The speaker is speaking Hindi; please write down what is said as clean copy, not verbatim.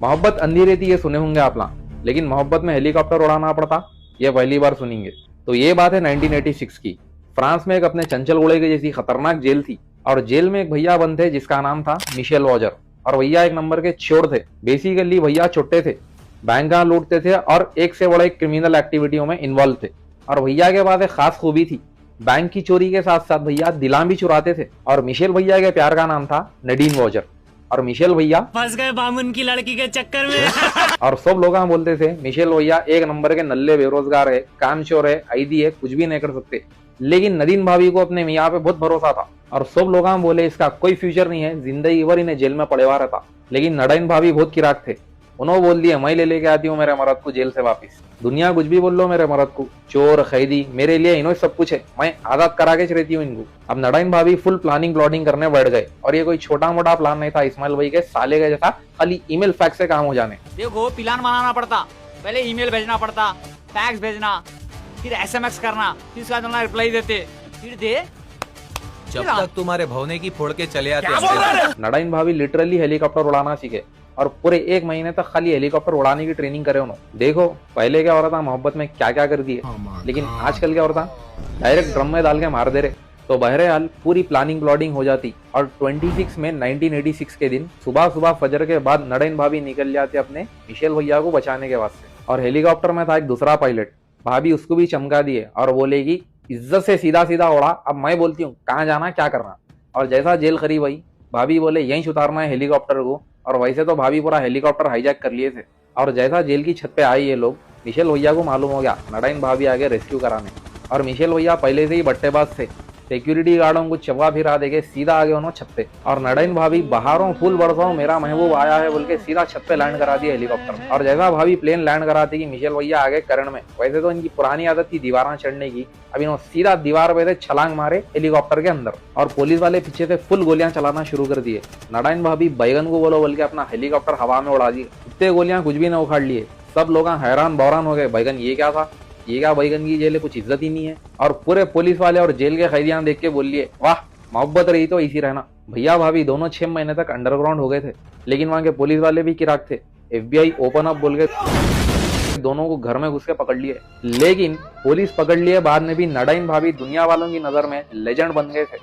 मोहब्बत अंधी रहती ये सुने होंगे आप लोग, लेकिन मोहब्बत में हेलीकॉप्टर उड़ाना पड़ता ये पहली बार सुनेंगे। तो ये बात है 1986 की। फ्रांस में एक अपने चंचल घोड़े की जैसी खतरनाक जेल थी और जेल में एक भैया बंद थे जिसका नाम था मिशेल वॉजर। और भैया एक नंबर के चोर थे। बेसिकली भैया छोटे थे, बैंक लूटते थे और एक से बड़े क्रिमिनल एक्टिविटियों में इन्वॉल्व थे। और भैया के पास एक खास खूबी थी, बैंक की चोरी के साथ साथ भैया दिलाम भी चुराते थे। और मिशेल भैया के प्यार का नाम था नडीन वॉजर। और मिशेल भैया फंस गए बामुन की लड़की के चक्कर में। और सब लोग बोलते थे मिशेल भैया एक नंबर के नल्ले बेरोजगार है, कामचोर है, आईदी है, कुछ भी नहीं कर सकते। लेकिन नदीन भाभी को अपने मियाँ पे बहुत भरोसा था और सब लोग बोले इसका कोई फ्यूचर नहीं है, जिंदगी भर इन्हें जेल में पड़े हुआ रहता। लेकिन नडीन भाभी बहुत किराक थे। उन्होंने बोल दिया मैं ले लेके आती हूँ मेरे मर्द को जेल से वापिस। दुनिया कुछ भी बोल लो मेरे मर्द को, चोर कैदी मेरे लिए इन्हों सब कुछ है, मैं आजाद करा के रहती हूँ इनको। अब नडीन भाभी फुल प्लानिंग प्लॉटिंग करने बैठ गए और ये कोई छोटा मोटा प्लान नहीं था इस्माइल भाई के साले के जैसा खाली ईमेल फैक्स से काम हो जाने। देखो प्लान बनाना पड़ता, पहले ईमेल भेजना पड़ता, फैक्स भेजना, फिर एसएमएस करना, फिर उसका तुम रिप्लाई देते, फिर दे जब तक तुम्हारे भवने की फोड़ के चले आते। नडीन भाभी लिटरली हेलीकॉप्टर उड़ाना सीखे और पूरे एक महीने तक खाली हेलीकॉप्टर उड़ाने की ट्रेनिंग करे उन्होंने। देखो पहले क्या हो रहा था, मोहब्बत में क्या क्या कर दिए, लेकिन आजकल क्या हो रहा था डायरेक्ट ड्रम में डाल के मार दे रहे। तो बहरहाल पूरी प्लानिंग प्लॉटिंग हो जाती और 26 में 1986 के दिन सुबह सुबह फजर के बाद नडीन भाभी निकल जाते अपने मिशेल भैया को बचाने के वास्ते। और हेलीकॉप्टर में था एक दूसरा पायलट, भाभी उसको भी चमका दिए और बोलेगी इज्जत से सीधा सीधा उड़ा, अब मैं बोलती हूँ कहाँ जाना क्या करना। और जैसा जेल करीब आई भाभी बोले यहीं उतारना है हेलीकॉप्टर को। और वैसे तो भाभी पूरा हेलीकॉप्टर हाईजैक कर लिए थे। और जैसा जेल की छत पे आए ये लोग, मिशेल भैया को मालूम हो गया नडीन भाभी आगे रेस्क्यू कराने। और मिशेल भैया पहले से ही बट्टेबाज थे, सिक्योरिटी गार्डों को चवा फिरा देके सीधा आगे उन्होंने छत पे। और नडीन भाभी बाहरों फूल बरसाओ मेरा महबूब आया है बोल के सीधा छत पे लैंड करा दिया हेलीकॉप्टर। और जैसा भाभी प्लेन लैंड कराती कि मिशेल भैया आगे करण में, वैसे तो इनकी पुरानी आदत थी दीवार चढ़ने की, अब इन्होंने सीधा दीवार पे छलांग मारे हेलीकॉप्टर के अंदर। और पुलिस वाले पीछे से फुल गोलियां चलाना शुरू कर दिए। नडीन भाभी बैगन को बोलो बोल के अपना हेलीकॉप्टर हवा में उड़ा दिए। इतने गोलियां कुछ भी न उखाड़ लिए। सब लोग हैरान बौरान हो गए, बैगन ये क्या था, ये क्या बैगन की जेल है, कुछ इज्जत ही नहीं है। और पूरे पुलिस वाले और जेल के कैदियां देख के बोलिए वाह मोहब्बत रही तो इसी रहना। भैया भाभी दोनों 6 महीने तक अंडरग्राउंड हो गए थे, लेकिन वहां के पुलिस वाले भी किराक थे। FBI ओपन अप बोल के दोनों को घर में घुस के पकड़ लिए। लेकिन पुलिस पकड़ लिए बाद में भी नडीन भाभी दुनिया वालों की नजर में लेजेंड बन गए थे।